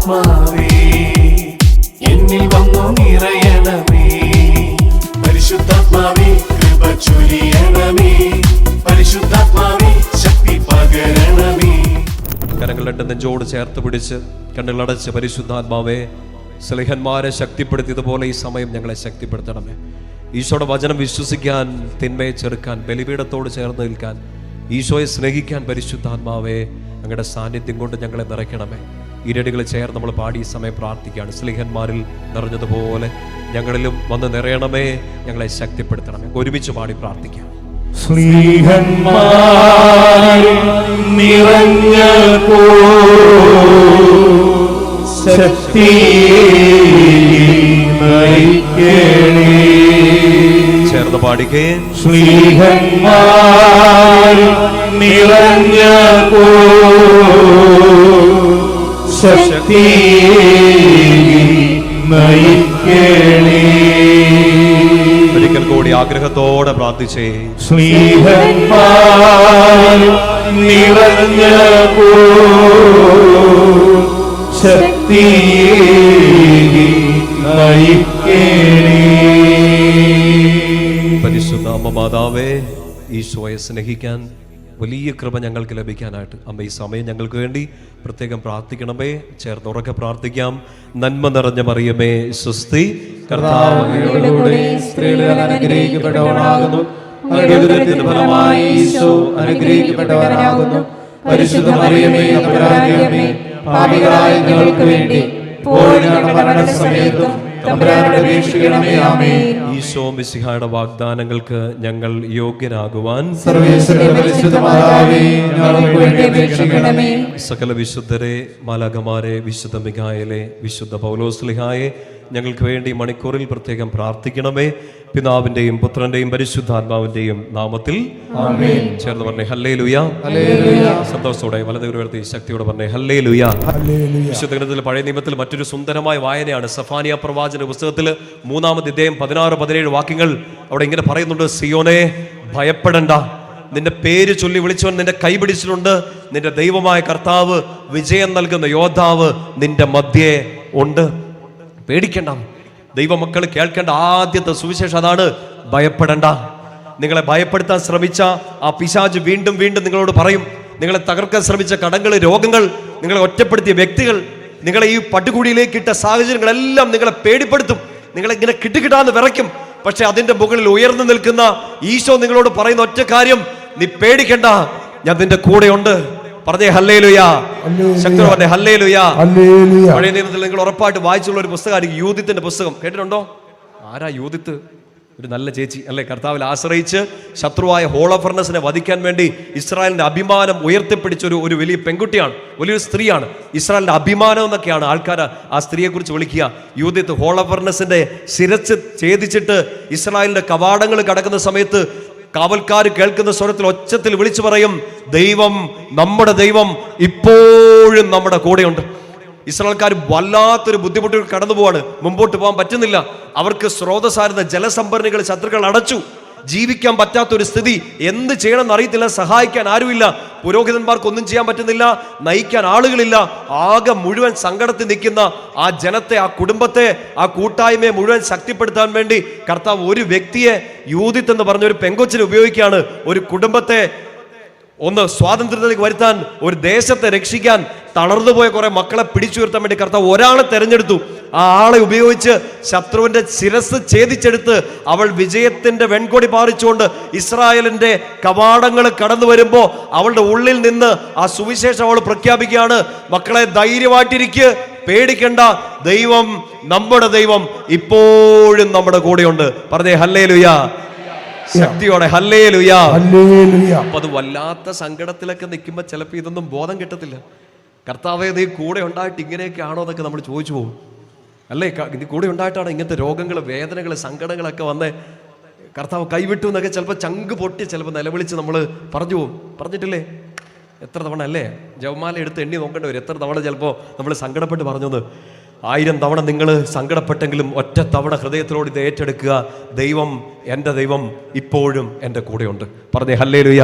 പരിശുദ്ധാത്മാവേ എന്നിൽ വന്നു നിറയണമേ. പരിശുദ്ധാത്മാവേ കൃപ ചൊരിയണമേ. പരിശുദ്ധാത്മാവേ ശക്തി പകരണമേ. കരങ്ങൾ രണ്ട് നെഞ്ചോട് ചേർത്ത് പിടിച്ച് കണ്ണുകളടച്ച് പരിശുദ്ധാത്മാവേ സ്ലേഹന്മാരെ ശക്തിപ്പെടുത്തിയതുപോലെ ഈ സമയം ഞങ്ങളെ ശക്തിപ്പെടുത്തണമേ. ഈശോയുടെ വചനം വിശ്വസിക്കാൻ, തിന്മയെ ചെറുക്കാൻ, ബലിപീഠത്തോട് ചേർന്ന് നിൽക്കാൻ, ഈശോയെ സ്നേഹിക്കാൻ പരിശുദ്ധാത്മാവേ അങ്ങയുടെ സാന്നിധ്യം കൊണ്ട് ഞങ്ങളെ നിറയ്ക്കണമേ. ഇരടികൾ ചേർന്ന് നമ്മൾ പാടി ഈ സമയം പ്രാർത്ഥിക്കുകയാണ്. സ്ലേഹന്മാരിൽ നിറഞ്ഞതുപോലെ ഞങ്ങളിലും വന്ന് നിറയണമേ, ഞങ്ങളെ ശക്തിപ്പെടുത്തണമേ. ഒരുമിച്ച് പാടി പ്രാർത്ഥിക്കാം. സ്നേഹന്മാരിൽ നിറഞ്ഞപ്പോ ചേർന്ന് പാടിക്കേ. സ്നേഹന്മാരിൽ നിറഞ്ഞപ്പോ ശക്തി നയിക്കണേ. ഒരിക്കൽ കൂടി ആഗ്രഹത്തോടെ പ്രാർത്ഥിച്ചേ. സ്നേഹന്മാരിൽ നിറഞ്ഞപ്പോ ശക്തി നയിക്കണേ. പരിശുദ്ധ അമ്മ മാതാവേ, ഈശോയെ സ്നേഹിക്കാൻ വലിയ കൃപ ഞങ്ങൾക്ക് ലഭിക്കാനായിട്ട് അമ്മ ഈ സമയം ഞങ്ങൾക്ക് വേണ്ടി പ്രത്യേകം പ്രാർത്ഥിക്കണമേ. ചേർന്ന് ഉറക്കെ പ്രാർത്ഥിക്കാം. നന്മ നിറഞ്ഞ മറിയമേ സ്വസ്തി, കർത്താവ് അങ്ങയുടെ കൂടെ സ്ത്രീകളിൽ അനുഗ്രഹിക്കപ്പെട്ടവളാകുന്നു, അങ്ങയുടെ ഉദരത്തിൻ ഫലമായി ഈശോ അനുഗ്രഹിക്കപ്പെട്ടവനാകുന്നു. പരിശുദ്ധ മറിയമേ തമ്പുരാന്റെ പാപികളായ ഞങ്ങൾക്ക് വേണ്ടി ഇപ്പോഴും ഞങ്ങളുടെ മരണസമയത്തും തമ്പുരാനോട് അപേക്ഷിക്കണമേ. ആമേൻ. ഈശോ മിശിഹായുടെ വാഗ്ദാനങ്ങൾക്ക് ഞങ്ങൾ യോഗ്യരാകുവാൻ സർവ്വേശ്വരന്റെ പരിശുദ്ധ മാതാവേ ഞങ്ങൾക്ക് വേണ്ടി അപേക്ഷിക്കണമേ. സകല വിശുദ്ധരെ, മാലാഖമാരെ, വിശുദ്ധ മിഖായേലെ, വിശുദ്ധ പൗലോസ്ലിഹായെ ഞങ്ങൾക്ക് വേണ്ടി മണിക്കൂറിൽ പ്രത്യേകം പ്രാർത്ഥിക്കണമേ. പിതാവിന്റെയും പുത്രന്റെയും പരിശുദ്ധാത്മാവിന്റെയും നാമത്തിൽ ആമേൻ. ചേർന്ന് പറഞ്ഞേ ഹല്ലേലൂയ. സന്തോഷത്തോടെ വലത് ഉയർത്തി ശക്തിയോടെ പറഞ്ഞേ ഹല്ലേലൂയ. വിശുദ്ധ ഗ്രന്ഥത്തിൽ പഴയ നിയമത്തിൽ മറ്റൊരു സുന്ദരമായ വായനയാണ്. സഫാനിയ പ്രവാചന പുസ്തകത്തിൽ 3-ാമത് അധ്യായം 16-17 വാക്യങ്ങൾ അവിടെ ഇങ്ങനെ പറയുന്നുണ്ട്. സിയോനെ ഭയപ്പെടണ്ട, നിന്റെ പേര് ചൊല്ലി വിളിച്ചവൻ നിന്റെ കൈപിടിച്ചിട്ടുണ്ട്. നിന്റെ ദൈവമായ കർത്താവ്, വിജയം നൽകുന്ന യോദ്ധാവ് നിന്റെ മധ്യേ ഉണ്ട്. പേടിക്കണ്ട. ദൈവമക്കൾ കേൾക്കേണ്ട ആദ്യത്തെ സുവിശേഷം അതാണ്, ഭയപ്പെടണ്ട. നിങ്ങളെ ഭയപ്പെടുത്താൻ ശ്രമിച്ച ആ പിശാച് വീണ്ടും വീണ്ടും നിങ്ങളോട് പറയും. നിങ്ങളെ തകർക്കാൻ ശ്രമിച്ച കടങ്ങൾ, രോഗങ്ങൾ, നിങ്ങളെ ഒറ്റപ്പെടുത്തിയ വ്യക്തികൾ, നിങ്ങളെ ഈ പട്ടുകുടിയിലേക്ക് ഇട്ട സാഹചര്യങ്ങളെല്ലാം നിങ്ങളെ പേടിപ്പെടുത്തും. നിങ്ങളെ ഇങ്ങനെ കിട്ടുകിട്ടാന്ന് വിറയ്ക്കും. പക്ഷെ അതിന്റെ മുകളിൽ ഉയർന്നു നിൽക്കുന്ന ഈശോ നിങ്ങളോട് പറയുന്ന ഒറ്റ കാര്യം, നീ പേടിക്കണ്ട, ഞാൻ നിന്റെ കൂടെയുണ്ട്. പറഞ്ഞേ ഹല്ലേലൂയ. ശക്തോടെ പറഞ്ഞേ ഹല്ലേലൂയ. പഴയ നിയമത്തിൽ നിങ്ങൾ ഉറപ്പായിട്ട് വായിച്ചുള്ള ഒരു പുസ്തകമായിരിക്കും യൂദിത്തിന്റെ പുസ്തകം. കേട്ടിട്ടുണ്ടോ? ആരാ യൂദിത്ത്? ഒരു നല്ല ചേച്ചി അല്ലെ? കർത്താവിൽ ആശ്രയിച്ച് ശത്രുവായ ഹോളഫർണസിനെ വധിക്കാൻ വേണ്ടി ഇസ്രായേലിന്റെ അഭിമാനം ഉയർത്തിപ്പിടിച്ച ഒരു വലിയ പെൺകുട്ടിയാണ്, വലിയൊരു സ്ത്രീയാണ്. ഇസ്രായേലിന്റെ അഭിമാനം എന്നൊക്കെയാണ് ആൾക്കാർ ആ സ്ത്രീയെ കുറിച്ച് വിളിക്കുക. യൂദിത്ത് ഹോളഫർണസിന്റെ ശിരസ് ഛേദിച്ചിട്ട് ഇസ്രായേലിന്റെ കവാടങ്ങൾ കടക്കുന്ന സമയത്ത് കാവൽക്കാർ കേൾക്കുന്ന സ്വരത്തിൽ ഒച്ചത്തിൽ വിളിച്ചു പറയും, ദൈവം, നമ്മുടെ ദൈവം ഇപ്പോഴും നമ്മുടെ കൂടെയുണ്ട്. ഇസ്രായേൽക്കാർ വല്ലാത്തൊരു ബുദ്ധിമുട്ടുകൾ കടന്നു പോവാണ്. മുമ്പോട്ട് പോകാൻ പറ്റുന്നില്ല. അവർക്ക് സ്രോതസ്സായിരുന്ന ജലസംഭരണികൾ ശത്രുക്കൾ അടച്ചു. ജീവിക്കാൻ പറ്റാത്തൊരു സ്ഥിതി. എന്ത് ചെയ്യണമെന്ന് അറിയത്തില്ല. സഹായിക്കാൻ ആരുമില്ല. പുരോഹിതന്മാർക്കൊന്നും ചെയ്യാൻ പറ്റുന്നില്ല. നയിക്കാൻ ആളുകളില്ല. ആകെ മുഴുവൻ സങ്കടത്തിൽ നിൽക്കുന്ന ആ ജനത്തെ, ആ കുടുംബത്തെ, ആ കൂട്ടായ്മയെ മുഴുവൻ ശക്തിപ്പെടുത്താൻ വേണ്ടി കർത്താവ് ഒരു വ്യക്തിയെ, യൂദിത്ത് എന്ന് പറഞ്ഞ ഒരു പെങ്കൊച്ചിനെ ഉപയോഗിക്കുകയാണ്. ഒരു കുടുംബത്തെ ഒന്ന് സ്വാതന്ത്ര്യത്തിലേക്ക് വരുത്താൻ, ഒരു ദേശത്തെ രക്ഷിക്കാൻ, തളർന്നുപോയ കുറെ മക്കളെ പിടിച്ചുയർത്താൻ വേണ്ടി കർത്താവ് ഒരാളെ തെരഞ്ഞെടുത്തു. ആ ആളെ ഉപയോഗിച്ച് ശത്രുവിന്റെ ശിരസ് ഛേദിച്ചെടുത്ത് അവൾ വിജയത്തിന്റെ വെൺകൊടി പാറിച്ചുകൊണ്ട് ഇസ്രായേലിന്റെ കവാടങ്ങൾ കടന്നു വരുമ്പോ അവളുടെ ഉള്ളിൽ നിന്ന് ആ സുവിശേഷം അവൾ പ്രഖ്യാപിക്കുകയാണ്. മക്കളെ, ധൈര്യമായിട്ടിരിക്കുക, പേടിക്കണ്ട, ദൈവം, നമ്മുടെ ദൈവം ഇപ്പോഴും നമ്മുടെ കൂടെയുണ്ട്. പറഞ്ഞേ ഹല്ലേലൂയ. ശക്തിയോടെ ഹല്ലേലൂയ. അപ്പൊ അത് വല്ലാത്ത സങ്കടത്തിലൊക്കെ നിൽക്കുമ്പോ ചിലപ്പോ ഇതൊന്നും ബോധം കിട്ടത്തില്ല. കർത്താവേ, നീ കൂടെ ഉണ്ടായിട്ട് ഇങ്ങനെയൊക്കെ ആണോ എന്നൊക്കെ നമ്മൾ ചോദിച്ചു പോകും അല്ലേ? നീ കൂടെ ഉണ്ടായിട്ടാണ് ഇങ്ങനത്തെ രോഗങ്ങൾ, വേദനകൾ, സങ്കടങ്ങളൊക്കെ വന്ന് കർത്താവ് കൈവിട്ടു എന്നൊക്കെ ചിലപ്പോൾ ചങ്ക് പൊട്ടി ചിലപ്പോൾ നിലവിളിച്ച് നമ്മൾ പറഞ്ഞു പോകും. പറഞ്ഞിട്ടില്ലേ? എത്ര തവണ അല്ലേ? ജപമാല എടുത്ത് എണ്ണി നോക്കേണ്ടി വരും എത്ര തവണ ചിലപ്പോൾ നമ്മൾ സങ്കടപ്പെട്ട് പറഞ്ഞത്. 1000 തവണ നിങ്ങൾ സങ്കടപ്പെട്ടെങ്കിലും ഒറ്റ തവണ ഹൃദയത്തിലോട് ഇത് ഏറ്റെടുക്കുക. ദൈവം എൻ്റെ ദൈവം ഇപ്പോഴും എൻ്റെ കൂടെയുണ്ട്. പറഞ്ഞേ ഹല്ലേലൂയ.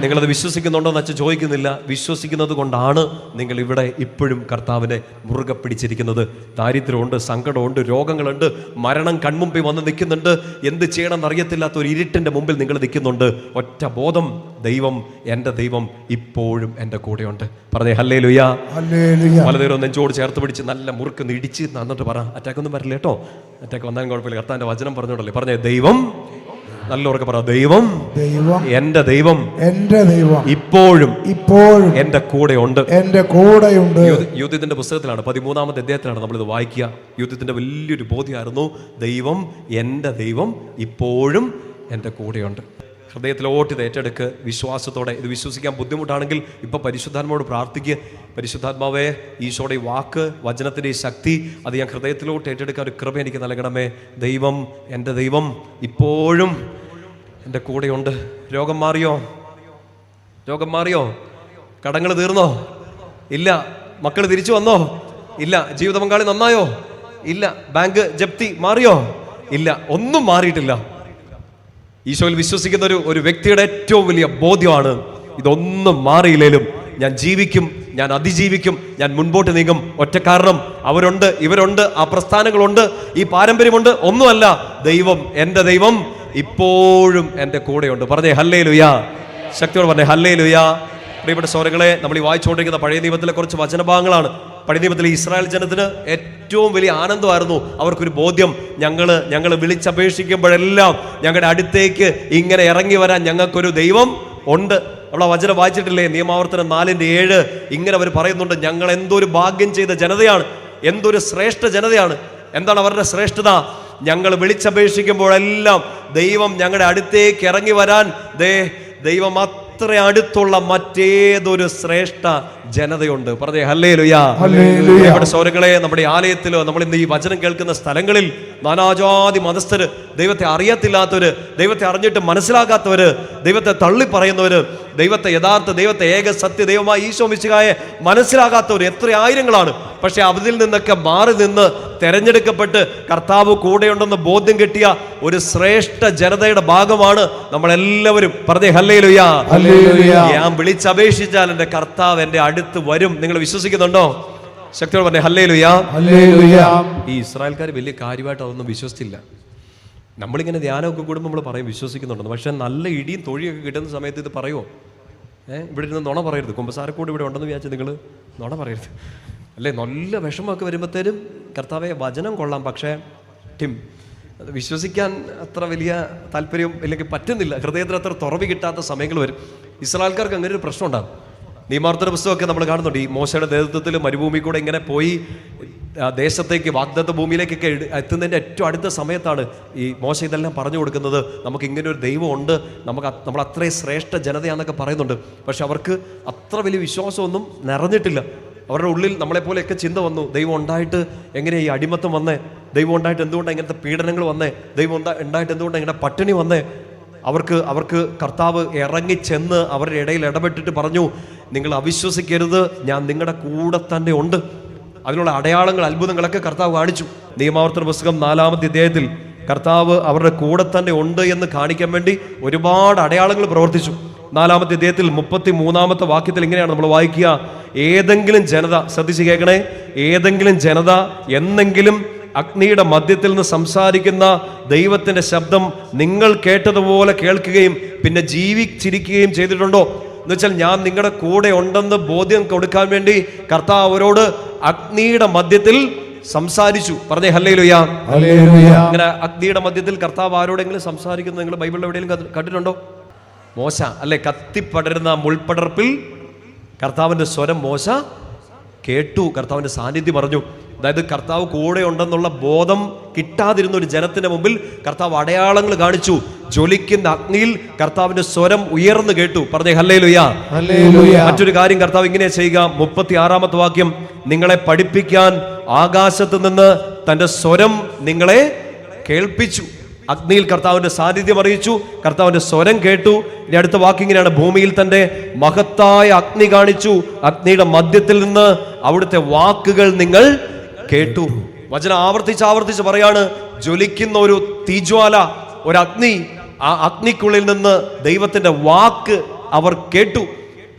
നിങ്ങളത് വിശ്വസിക്കുന്നുണ്ടോ എന്ന് അച്ഛൻ ചോദിക്കുന്നില്ല. വിശ്വസിക്കുന്നത് കൊണ്ടാണ് നിങ്ങൾ ഇവിടെ ഇപ്പോഴും കർത്താവിനെ മുറുകെ പിടിച്ചിരിക്കുന്നത്. ദാരിദ്ര്യമുണ്ട്, സങ്കടമുണ്ട്, രോഗങ്ങളുണ്ട്, മരണം കൺമുമ്പിൽ വന്ന് നിൽക്കുന്നുണ്ട്. എന്ത് ചെയ്യണമെന്ന് അറിയത്തില്ലാത്ത ഒരു ഇരുട്ടിൻ്റെ മുമ്പിൽ നിങ്ങൾ നിൽക്കുന്നുണ്ട്. ഒറ്റ ബോധം, ദൈവം, എൻ്റെ ദൈവം ഇപ്പോഴും എൻ്റെ കൂടെയുണ്ട്. പറഞ്ഞേ ഹല്ലേലൂയ. പലതരം നെഞ്ചോട് ചേർത്ത് പിടിച്ച് നല്ല മുറുക്ക് ഇടിച്ച് എന്നിട്ട് പറ. അറ്റാക്ക് ഒന്നും വരില്ല കേട്ടോ. അറ്റാക്ക് വന്നാലും കുഴപ്പമില്ല. കർത്താവിന്റെ വചനം പറഞ്ഞോണ്ടല്ലേ. പറഞ്ഞേ ദൈവം, നല്ല ഉറക്കെ പറ, ദൈവം, എൻ്റെ ദൈവം ഇപ്പോഴും എൻ്റെ കൂടെയുണ്ട്. യൂഥിത്തിന്റെ പുസ്തകത്തിലാണ് 13-ാമത്തെ അധ്യായത്തിലാണ് നമ്മളിത് വായിക്കുക. യൂഥിത്തിന്റെ വലിയൊരു ബോധ്യമായിരുന്നു, ദൈവം, എൻ്റെ ദൈവം ഇപ്പോഴും എൻ്റെ കൂടെയുണ്ട്. ഹൃദയത്തിലോട്ട് ഇത് ഏറ്റെടുക്ക് വിശ്വാസത്തോടെ. ഇത് വിശ്വസിക്കാൻ ബുദ്ധിമുട്ടാണെങ്കിൽ ഇപ്പം പരിശുദ്ധാത്മാവോട് പ്രാർത്ഥിക്കുക. പരിശുദ്ധാത്മാവേ, ഈശോയുടെ ഈ വാക്ക്, വചനത്തിൻ്റെ ഈ ശക്തി, അത് ഞാൻ ഹൃദയത്തിലോട്ട് ഏറ്റെടുക്കാൻ ഒരു കൃപ എനിക്ക് നൽകണമേ. ദൈവം, എൻ്റെ ദൈവം ഇപ്പോഴും എൻ്റെ കൂടെയുണ്ട്. രോഗം മാറിയോ? രോഗം മാറിയോ? കടങ്ങൾ തീർന്നോ? ഇല്ല. മക്കൾ തിരിച്ചു വന്നോ? ഇല്ല. ജീവിത പങ്കാളി നന്നായോ? ഇല്ല. ബാങ്ക് ജപ്തി മാറിയോ? ഇല്ല. ഒന്നും മാറിയിട്ടില്ല. ഈശോയിൽ വിശ്വസിക്കുന്ന ഒരു വ്യക്തിയുടെ ഏറ്റവും വലിയ ബോധ്യമാണ്, ഇതൊന്നും മാറിയില്ലേലും ഞാൻ ജീവിക്കും, ഞാൻ അതിജീവിക്കും, ഞാൻ മുൻപോട്ട് നീങ്ങും. ഒറ്റ കാരണം, അവരുണ്ട്, ഇവരുണ്ട്, ആ പ്രസ്ഥാനങ്ങളുണ്ട്, ഈ പാരമ്പര്യമുണ്ട്, ഒന്നുമല്ല, ദൈവം, എൻ്റെ ദൈവം ഇപ്പോഴും എൻ്റെ കൂടെയുണ്ട്. പറഞ്ഞേ ഹല്ലേലൂയ. ശക്തിയോട് പറഞ്ഞേ ഹല്ലേലൂയ. പ്രിയപ്പെട്ട സഹോദരങ്ങളെ, നമ്മൾ ഈ വായിച്ചുകൊണ്ടിരിക്കുന്ന പഴയ നിയമത്തിലെ കുറച്ച് വചനഭാഗങ്ങളാണ്. പഴയ നിയമത്തിലെ ഇസ്രായേൽ ജനത്തിന് ഏറ്റവും വലിയ ആനന്ദമായിരുന്നു. അവർക്കൊരു ബോധ്യം, ഞങ്ങൾ വിളിച്ചപേക്ഷിക്കുമ്പോഴെല്ലാം ഞങ്ങളുടെ അടുത്തേക്ക് ഇങ്ങനെ ഇറങ്ങി വരാൻ ഞങ്ങൾക്കൊരു ദൈവം ഉണ്ട്. നമ്മൾ ആ വചനം വായിച്ചിട്ടില്ലേ? നിയമാവർത്തനം 4:7 ഇങ്ങനെ അവർ പറയുന്നുണ്ട്, ഞങ്ങൾ എന്തൊരു ഭാഗ്യം ചെയ്ത ജനതയാണ്, എന്തൊരു ശ്രേഷ്ഠ ജനതയാണ്. എന്താണ് അവരുടെ ശ്രേഷ്ഠത? ഞങ്ങൾ വിളിച്ചപേക്ഷിക്കുമ്പോഴെല്ലാം ദൈവം ഞങ്ങളുടെ അടുത്തേക്ക് ഇറങ്ങി വരാൻ ദൈവം അത്ര അടുത്തുള്ള മറ്റേതൊരു ശ്രേഷ്ഠ ജനതയുണ്ട്. പറഞ്ഞേ ഹല്ലേലൂയ. നമ്മുടെ സഹോദരങ്ങളെ, നമ്മുടെ ആലയത്തിലോ നമ്മൾ ഇന്ന് ഈ വചനം കേൾക്കുന്ന സ്ഥലങ്ങളിൽ നാനാജാതി മതസ്ഥര്, ദൈവത്തെ അറിയത്തില്ലാത്തവര്, ദൈവത്തെ അറിഞ്ഞിട്ട് മനസ്സിലാക്കാത്തവര്, ദൈവത്തെ തള്ളിപ്പറയുന്നവര്, ദൈവത്തെ യഥാർത്ഥ ദൈവത്തെ ഏക സത്യ ദൈവമായി ഈശോ മിശിഹായെ മനസ്സിലാകാത്തവർ എത്ര ആയിരങ്ങളാണ്. പക്ഷെ അതിൽ നിന്നൊക്കെ മാറി നിന്ന് തെരഞ്ഞെടുക്കപ്പെട്ട് കർത്താവ് കൂടെയുണ്ടെന്ന് ബോധ്യം കിട്ടിയ ഒരു ശ്രേഷ്ഠ ജനതയുടെ ഭാഗമാണ് നമ്മളെല്ലാവരും. പറഞ്ഞേ ഹല്ലേലൂയ. ഞാൻ വിളിച്ചപേക്ഷിച്ചാൽ എൻ്റെ കർത്താവ് എൻ്റെ അടുത്ത് വരും. നിങ്ങൾ വിശ്വസിക്കുന്നുണ്ടോ? ശക്തിയോട് പറഞ്ഞേ ഹല്ലേലൂയ. ഈ ഇസ്രായേൽക്കാർ വലിയ കാര്യമായിട്ട് അതൊന്നും വിശ്വസിച്ചില്ല. നമ്മളിങ്ങനെ ധ്യാനമൊക്കെ കൂടുമ്പോൾ നമ്മൾ പറയും വിശ്വസിക്കുന്നുണ്ടെന്ന്. പക്ഷെ നല്ല ഇടിയും തൊഴിയൊക്കെ കിട്ടുന്ന സമയത്ത് ഇത് പറയുമോ? ഇവിടെ ഇരുന്ന് നുണ പറയരുത്. കുമ്പസാരക്കൂട് ഇവിടെ ഉണ്ടെന്ന് വിചാരിച്ചാൽ നിങ്ങൾ നുണ പറയരുത് അല്ലേ? നല്ല വിഷമമൊക്കെ വരുമ്പോഴത്തേനും കർത്താവെ വചനം കൊള്ളാം, പക്ഷേ അത് വിശ്വസിക്കാൻ അത്ര വലിയ താല്പര്യം ഇല്ലെങ്കിൽ പറ്റുന്നില്ല. ഹൃദയത്തിൽ അത്ര തുറവി കിട്ടാത്ത സമയങ്ങൾ വരും. ഇസ്രായേൽക്കാർക്ക് അങ്ങനെ ഒരു പ്രശ്നം ഉണ്ടാകും. നിയമാവർത്തന പുസ്തകമൊക്കെ നമ്മൾ കാണുന്നുണ്ട്. ഈ മോശയുടെ നേതൃത്വത്തിൽ മരുഭൂമി കൂടെ ഇങ്ങനെ പോയി ദേശത്തേക്ക്, വാഗ്ദത്ത ഭൂമിയിലേക്കൊക്കെ എത്തുന്നതിൻ്റെ ഏറ്റവും അടുത്ത സമയത്താണ് ഈ മോശ ഇതെല്ലാം പറഞ്ഞു കൊടുക്കുന്നത്. നമുക്ക് ഇങ്ങനെ ഒരു ദൈവമുണ്ട്, നമ്മൾ അത്രയും ശ്രേഷ്ഠ ജനതയാണെന്നൊക്കെ പറയുന്നുണ്ട്. പക്ഷെ അവർക്ക് അത്ര വലിയ വിശ്വാസമൊന്നും നിറഞ്ഞിട്ടില്ല. അവരുടെ ഉള്ളിൽ നമ്മളെപ്പോലെയൊക്കെ ചിന്ത വന്നു, ദൈവം ഉണ്ടായിട്ട് എങ്ങനെ ഈ അടിമത്തം വന്നേ? ദൈവം ഉണ്ടായിട്ട് എന്തുകൊണ്ടാണ് ഇങ്ങനത്തെ പീഡനങ്ങൾ വന്നേ? ദൈവം ഉണ്ടായിട്ട് എന്തുകൊണ്ടാണ് ഇങ്ങനെ പട്ടിണി വന്നേ? അവർക്ക് കർത്താവ് ഇറങ്ങിച്ചെന്ന് അവരുടെ ഇടയിൽ ഇടപെട്ടിട്ട് പറഞ്ഞു, നിങ്ങൾ അവിശ്വസിക്കരുത്, ഞാൻ നിങ്ങളുടെ കൂടെ തന്നെ ഉണ്ട്. അതിനുള്ള അടയാളങ്ങൾ, അത്ഭുതങ്ങളൊക്കെ കർത്താവ് കാണിച്ചു. നിയമാവർത്തന പുസ്തകം 4-ാമത്തെ അധ്യായത്തിൽ കർത്താവ് അവരുടെ കൂടെ തന്നെ ഉണ്ട് എന്ന് കാണിക്കാൻ വേണ്ടി ഒരുപാട് അടയാളങ്ങൾ പ്രവർത്തിച്ചു. 4-ാമത്തെ അധ്യായത്തിൽ 33-ാമത്തെ വാക്യത്തിൽ ഇങ്ങനെയാണ് നമ്മൾ വായിക്കുക, ഏതെങ്കിലും ജനത, ശ്രദ്ധിച്ച് കേൾക്കണേ, ഏതെങ്കിലും ജനത എന്നെങ്കിലും അഗ്നിയുടെ മധ്യത്തിൽ നിന്ന് സംസാരിക്കുന്ന ദൈവത്തിന്റെ ശബ്ദം നിങ്ങൾ കേട്ടതുപോലെ കേൾക്കുകയും പിന്നെ ജീവിച്ചിരിക്കുകയും ചെയ്തിട്ടുണ്ടോ? എന്ന് വെച്ചാൽ ഞാൻ നിങ്ങളുടെ കൂടെ ഉണ്ടെന്ന് ബോധ്യം കൊടുക്കാൻ വേണ്ടി കർത്താവ് അവരോട് അഗ്നിയുടെ മധ്യത്തിൽ സംസാരിച്ചു. പറഞ്ഞേ ഹല്ലേലൂയ. അങ്ങനെ അഗ്നിയുടെ മധ്യത്തിൽ കർത്താവ് ആരോടെങ്കിലും സംസാരിക്കുന്നത് നിങ്ങൾ ബൈബിളിൽ എവിടെയെങ്കിലും കണ്ടിട്ടുണ്ടോ? മോശ അല്ലെ, കത്തിപ്പടരുന്ന മുൾപ്പടർപ്പിൽ കർത്താവിന്റെ സ്വരം മോശ കേട്ടു, കർത്താവിന്റെ സാന്നിധ്യം പറഞ്ഞു. അതായത് കർത്താവ് കൂടെ ഉണ്ടെന്നുള്ള ബോധം കിട്ടാതിരുന്ന ഒരു ജനത്തിന്റെ മുമ്പിൽ കർത്താവ് അടയാളങ്ങൾ കാണിച്ചു. ജ്വലിക്കുന്ന അഗ്നിയിൽ കർത്താവിന്റെ സ്വരം ഉയർന്നു കേട്ടു. പറഞ്ഞേ ഹല്ലേലൂയ. മറ്റൊരു കാര്യം കർത്താവ് ഇങ്ങനെ ചെയ്യുക, 36-ാമത്തെ വാക്യം, നിങ്ങളെ പഠിപ്പിക്കാൻ ആകാശത്ത് നിന്ന് തന്റെ സ്വരം നിങ്ങളെ കേൾപ്പിച്ചു. അഗ്നിയിൽ കർത്താവിന്റെ സാന്നിധ്യം അറിയിച്ചു, കർത്താവിന്റെ സ്വരം കേട്ടു. ഇനി അടുത്ത വാക്കിങ്ങനെയാണ്, ഭൂമിയിൽ തന്റെ മഹത്തായ അഗ്നി കാണിച്ചു, അഗ്നിയുടെ മധ്യത്തിൽ നിന്ന് അവിടുത്തെ വാക്കുകൾ നിങ്ങൾ കേട്ടു. വചനം ആവർത്തിച്ച് പറയാണ്, ജ്വലിക്കുന്ന ഒരു തീജ്വാല, ഒരു അഗ്നി. ആ അഗ്നിക്കുള്ളിൽ നിന്ന് ദൈവത്തിന്റെ വാക്ക് അവർ കേട്ടു.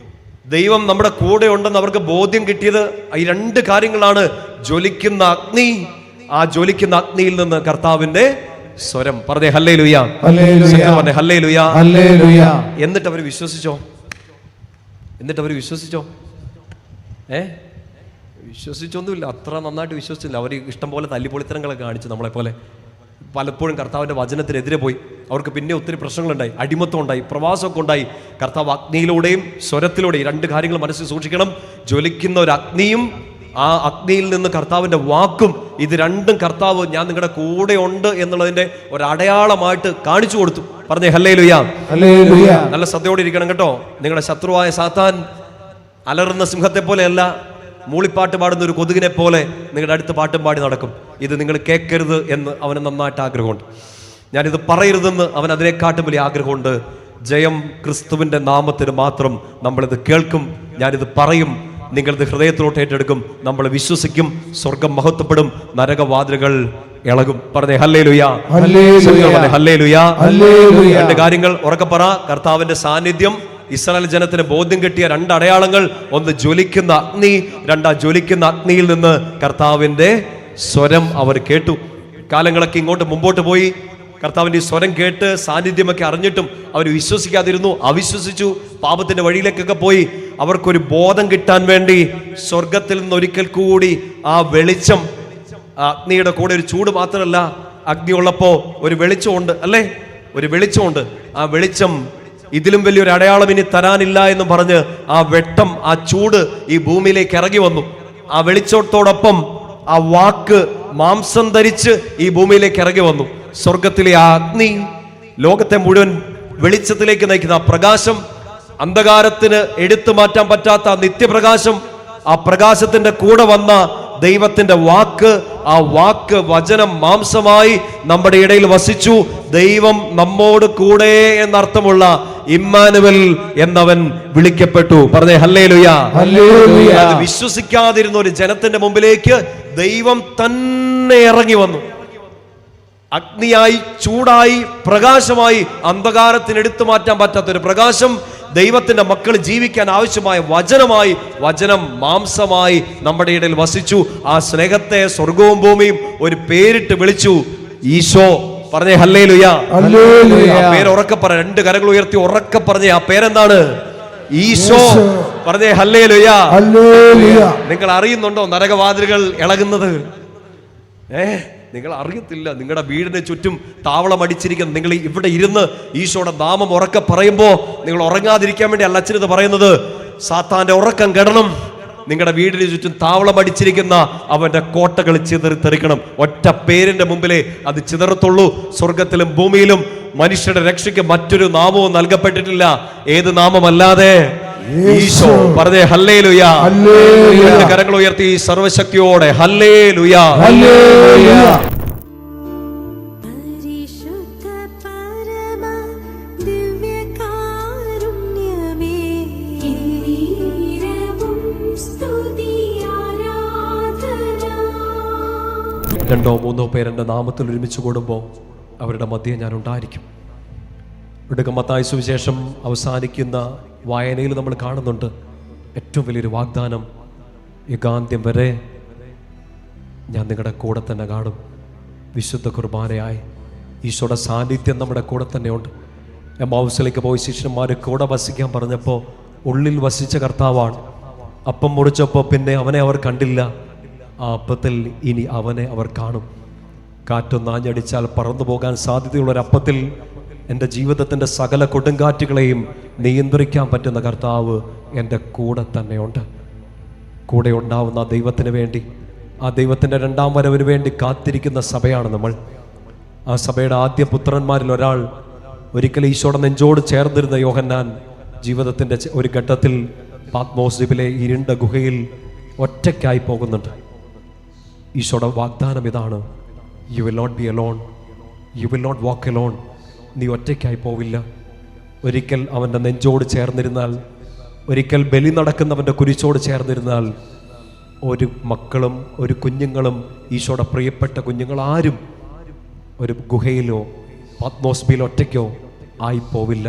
ദൈവം നമ്മുടെ കൂടെ ഉണ്ടെന്ന് അവർക്ക് ബോധ്യം കിട്ടിയത് ഈ രണ്ട് കാര്യങ്ങളാണ്. ജ്വലിക്കുന്ന അഗ്നി, ആ ജ്വലിക്കുന്ന അഗ്നിയിൽ നിന്ന് കർത്താവിന്റെ സ്വരം. പറഞ്ഞേ ഹല്ലേലൂയ, പറഞ്ഞേ ഹല്ലേലൂയ. എന്നിട്ട് അവർ വിശ്വസിച്ചോ? വിശ്വസിച്ചൊന്നുമില്ല. അത്ര നന്നായിട്ട് വിശ്വസിച്ചില്ല. അവർ ഇഷ്ടംപോലെ തല്ലിപ്പൊളിത്തരങ്ങളൊക്കെ കാണിച്ചു നമ്മളെപ്പോലെ. പലപ്പോഴും കർത്താവിൻ്റെ വചനത്തിനെതിരെ പോയി. അവർക്ക് പിന്നെ ഒത്തിരി പ്രശ്നങ്ങളുണ്ടായി, അടിമത്വം ഉണ്ടായി, പ്രവാസമൊക്കെ ഉണ്ടായി. കർത്താവ് അഗ്നിയിലൂടെയും സ്വരത്തിലൂടെയും രണ്ട് കാര്യങ്ങൾ മനസ്സിൽ സൂക്ഷിക്കണം. ജ്വലിക്കുന്ന ഒരു അഗ്നിയും ആ അഗ്നിയിൽ നിന്ന് കർത്താവിൻ്റെ വാക്കും, ഇത് രണ്ടും കർത്താവ് ഞാൻ നിങ്ങളുടെ കൂടെ ഉണ്ട് എന്നുള്ളതിൻ്റെ ഒരടയാളമായിട്ട് കാണിച്ചു കൊടുത്തു. പറഞ്ഞേ ഹല്ലേലൂയ. നല്ല ശ്രദ്ധയോടെ ഇരിക്കണം കേട്ടോ. നിങ്ങളുടെ ശത്രുവായ സാത്താൻ അലറുന്ന സിംഹത്തെ പോലെയല്ല, മൂളിപ്പാട്ട് പാടുന്ന ഒരു കൊതുകിനെ പോലെ നിങ്ങളുടെ അടുത്ത് പാട്ടും പാടി നടക്കും. ഇത് നിങ്ങൾ കേൾക്കരുത് എന്ന് അവന് നന്നായിട്ട് ആഗ്രഹമുണ്ട്. ഞാനിത് പറയരുതെന്ന് അവൻ അതിനെക്കാട്ടും വലിയ ആഗ്രഹമുണ്ട്. ജയം ക്രിസ്തുവിൻ്റെ നാമത്തിന് മാത്രം. നമ്മളിത് കേൾക്കും, ഞാനിത് പറയും, നിങ്ങളിത് ഹൃദയത്തിലോട്ട് ഏറ്റെടുക്കും, നമ്മൾ വിശ്വസിക്കും, സ്വർഗം മഹത്വപ്പെടും, നരകവാതിലുകൾ ഇളകും. പറഞ്ഞേ ഹല്ലേലൂയ, ഹല്ലേലൂയ. രണ്ട് കാര്യങ്ങൾ ഉറക്കെ പറ. കർത്താവിന്റെ സാന്നിധ്യം, ഇസ്രായേൽ ജനത്തിന് ബോധ്യം കിട്ടിയ രണ്ട് അടയാളങ്ങൾ. ഒന്ന് ജ്വലിക്കുന്ന അഗ്നി, രണ്ടാ ജ്വലിക്കുന്ന അഗ്നിയിൽ നിന്ന് കർത്താവിന്റെ സ്വരം അവർ കേട്ടു. കാലങ്ങളൊക്കെ ഇങ്ങോട്ട് മുമ്പോട്ട് പോയി. കർത്താവിന്റെ ഈ സ്വരം കേട്ട് സാന്നിധ്യമൊക്കെ അറിഞ്ഞിട്ടും അവർ വിശ്വസിക്കാതിരുന്നു, അവിശ്വസിച്ചു, പാപത്തിന്റെ വഴിയിലേക്കൊക്കെ പോയി. അവർക്കൊരു ബോധം കിട്ടാൻ വേണ്ടി സ്വർഗത്തിൽ നിന്ന് ഒരിക്കൽ കൂടി ആ വെളിച്ചം, അഗ്നിയുടെ കൂടെ ഒരു ചൂട് മാത്രമല്ല, അഗ്നി ഉള്ളപ്പോ ഒരു വെളിച്ചമുണ്ട് അല്ലേ, ഒരു വെളിച്ചമുണ്ട്. ആ വെളിച്ചം ഇതിലും വലിയൊരു അടയാളം ഇനി തരാനില്ല എന്ന് പറഞ്ഞ് ആ വെട്ടം, ആ ചൂട് ഈ ഭൂമിയിലേക്ക് ഇറങ്ങി വന്നു. ആ വെളിച്ചത്തോടൊപ്പം ആ വാക്ക് മാംസം ധരിച്ച് ഈ ഭൂമിയിലേക്ക് ഇറങ്ങി വന്നു. സ്വർഗത്തിലെ ആ അഗ്നി ലോകത്തെ മുഴുവൻ വെളിച്ചത്തിലേക്ക് നയിക്കുന്ന ആ പ്രകാശം, അന്ധകാരത്തിന് എടുത്തു മാറ്റാൻ പറ്റാത്ത ആ നിത്യപ്രകാശം, ആ പ്രകാശത്തിന്റെ കൂടെ വന്ന ദൈവത്തിന്റെ വാക്ക്, ആ വാക്ക് വചനം മാംസമായി നമ്മുടെ ഇടയിൽ വസിച്ചു. ദൈവം നമ്മോട് കൂടെ എന്നർത്ഥമുള്ള ഇമ്മാനുവൽ എന്നവൻ വിളിക്കപ്പെട്ടു. പറഞ്ഞേ ഹല്ലേലൂയ. അത് വിശ്വസിക്കാതിരുന്ന ഒരു ജനത്തിന്റെ മുമ്പിലേക്ക് ദൈവം തന്നെ ഇറങ്ങി വന്നു. അഗ്നിയായി, ചൂടായി, പ്രകാശമായി, അന്ധകാരത്തിന് എടുത്തു മാറ്റാൻ പറ്റാത്തൊരു പ്രകാശം, ദൈവത്തിന്റെ മക്കൾ ജീവിക്കാൻ ആവശ്യമായ വചനമായി, വചനം മാംസമായി നമ്മുടെ ഇടയിൽ വസിച്ചു. ആ സ്നേഹത്തെ സ്വർഗവും ഭൂമിയും ഒരു പേരിട്ട് വിളിച്ചു, ഈശോ. പറഞ്ഞേ ഹല്ലേലൂയ. ആ പേര് ഉറക്കെ പറ, രണ്ട് കരങ്ങൾ ഉയർത്തി ഉറക്കെ പറഞ്ഞേ, ആ പേരെന്താണ്? ഈശോ. പറഞ്ഞേ ഹല്ലേലൂയ. നിങ്ങൾ അറിയുന്നുണ്ടോ നരകവാതിലുകൾ ഇളകുന്നത്? നിങ്ങൾ അറിയത്തില്ല. നിങ്ങളുടെ വീടിന് ചുറ്റും താവളം അടിച്ചിരിക്കുന്ന നിങ്ങൾ ഇവിടെ ഇരുന്ന് ഈശോയുടെ നാമം ഉറക്കെ പറയുമ്പോൾ നിങ്ങൾ ഉറങ്ങാതിരിക്കാൻ വേണ്ടി അല്ല അച്ഛനത് പറയുന്നത്. സാത്താന്റെ ഉറക്കം കെടണം. നിങ്ങളുടെ വീടിന് ചുറ്റും താവളം അടിച്ചിരിക്കുന്ന അവന്റെ കോട്ടകൾ ചിതറിത്തെറിക്കണം. ഒറ്റ പേരിന്റെ മുമ്പിലേ അത് ചിതറത്തുള്ളൂ. സ്വർഗത്തിലും ഭൂമിയിലും മനുഷ്യരുടെ രക്ഷയ്ക്ക് മറ്റൊരു നാമവും നൽകപ്പെട്ടിട്ടില്ല. ഏത് നാമമല്ലാതെ? ഈശോ. പറഞ്ഞേ ഹല്ലേലൂയ. കരങ്ങൾ ഉയർത്തി സർവശക്തിയോടെ ഹല്ലേലൂയ. രണ്ടോ മൂന്നോ പേരെന്റെ നാമത്തിൽ ഒരുമിച്ച് കൂടുമ്പോൾ അവരുടെ മധ്യേ ഞാൻ ഉണ്ടായിരിക്കും. മത്തായി സുവിശേഷം അവസാനിക്കുന്ന വായനയിൽ നമ്മൾ കാണുന്നുണ്ട് ഏറ്റവും വലിയൊരു വാഗ്ദാനം, യുഗാന്ത്യം വരെ ഞാൻ നിങ്ങളുടെ കൂടെ തന്നെ കാണും. വിശുദ്ധ കുർബാനയായി ഈശോയുടെ സാന്നിധ്യം നമ്മുടെ കൂടെ തന്നെയുണ്ട്. എമ്മാവുസിലേക്ക് പോയി ശിഷ്യന്മാർ കൂടെ വസിക്കാൻ പറഞ്ഞപ്പോൾ ഉള്ളിൽ വസിച്ച കർത്താവാണ്. അപ്പം മുറിച്ചപ്പോൾ പിന്നെ അവനെ അവർ കണ്ടില്ല. ആ അപ്പത്തിൽ ഇനി അവനെ അവർ കാണും. കാറ്റൊന്നാഞ്ഞടിച്ചാൽ പറന്നു പോകാൻ സാധ്യതയുള്ളൊരപ്പത്തിൽ എൻ്റെ ജീവിതത്തിൻ്റെ സകല കൊടുങ്കാറ്റുകളെയും നിയന്ത്രിക്കാൻ പറ്റുന്ന കർത്താവ് എൻ്റെ കൂടെ തന്നെയുണ്ട്. കൂടെ ഉണ്ടാവുന്ന ദൈവത്തിന് വേണ്ടി, ആ ദൈവത്തിൻ്റെ രണ്ടാം വരവിന് വേണ്ടി കാത്തിരിക്കുന്ന സഭയാണ് നമ്മൾ. ആ സഭയുടെ ആദ്യ പുത്രന്മാരിൽ ഒരാൾ, ഒരിക്കൽ ഈശോയുടെ നെഞ്ചോട് ചേർന്നിരുന്ന യോഹന്നാൻ, ജീവിതത്തിൻ്റെ ഒരു ഘട്ടത്തിൽ പാത്മോസ് ദ്വീപിലെ ഇരുണ്ട ഗുഹയിൽ ഒറ്റയ്ക്കായി പോകുന്നുണ്ട്. ഈശോയുടെ വാഗ്ദാനം ഇതാണ്, you will not be alone, you will not walk alone. നീ ഒറ്റയ്ക്കായി പോവില്ല. ഒരിക്കൽ അവൻ്റെ നെഞ്ചോട് ചേർന്നിരുന്നാൽ, ഒരിക്കൽ ബലി നടക്കുന്നവൻ്റെ കുരിശോട് ചേർന്നിരുന്നാൽ, ഒരു മക്കളും ഒരു കുഞ്ഞുങ്ങളും, ഈശോയുടെ പ്രിയപ്പെട്ട കുഞ്ഞുങ്ങൾ ആരും ഒരു ഗുഹയിലോ പത്മോസ്ബിയിൽ ഒറ്റയ്ക്കോ ആയിപ്പോവില്ല,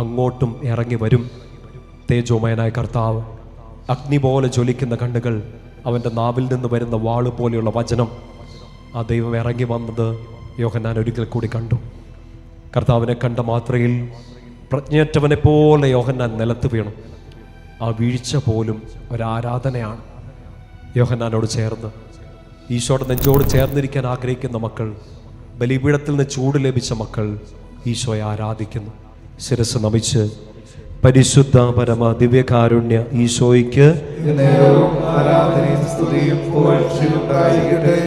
അങ്ങോട്ടും ഇറങ്ങി വരും. തേജോമയനായ കർത്താവ്, അഗ്നി പോലെ ജ്വലിക്കുന്ന കണ്ണുകൾ, അവൻ്റെ നാവിൽ നിന്ന് വരുന്ന വാള് പോലെയുള്ള വചനം, ആ ദൈവം ഇറങ്ങി വന്നത് യോഹന്നാൻ ഒരിക്കൽ കൂടി കണ്ടു. കർത്താവിനെ കണ്ട മാത്രയിൽ പ്രജ്ഞയറ്റവനെ പോലെ യോഹന്നാൻ നിലത്ത് വീണു. ആ വീഴ്ച പോലും ഒരാരാധനയാണ്. യോഹന്നാനോട് ചേർന്ന്, ഈശോയുടെ നെഞ്ചോട് ചേർന്നിരിക്കാൻ ആഗ്രഹിക്കുന്ന മക്കൾ, ബലിപീഠത്തിൽ നിന്ന് ചൂട് ലഭിച്ച മക്കൾ ഈശോയെ ആരാധിക്കുന്നു. ശിരസ് നമിച്ച് പരിശുദ്ധ പരമ ദിവ്യകാരുണ്യ ഈശോയ്ക്ക് ആരാധനയും സ്തുതിയും പുകഴ്ചയും ഉണ്ടായിരിക്കട്ടെ.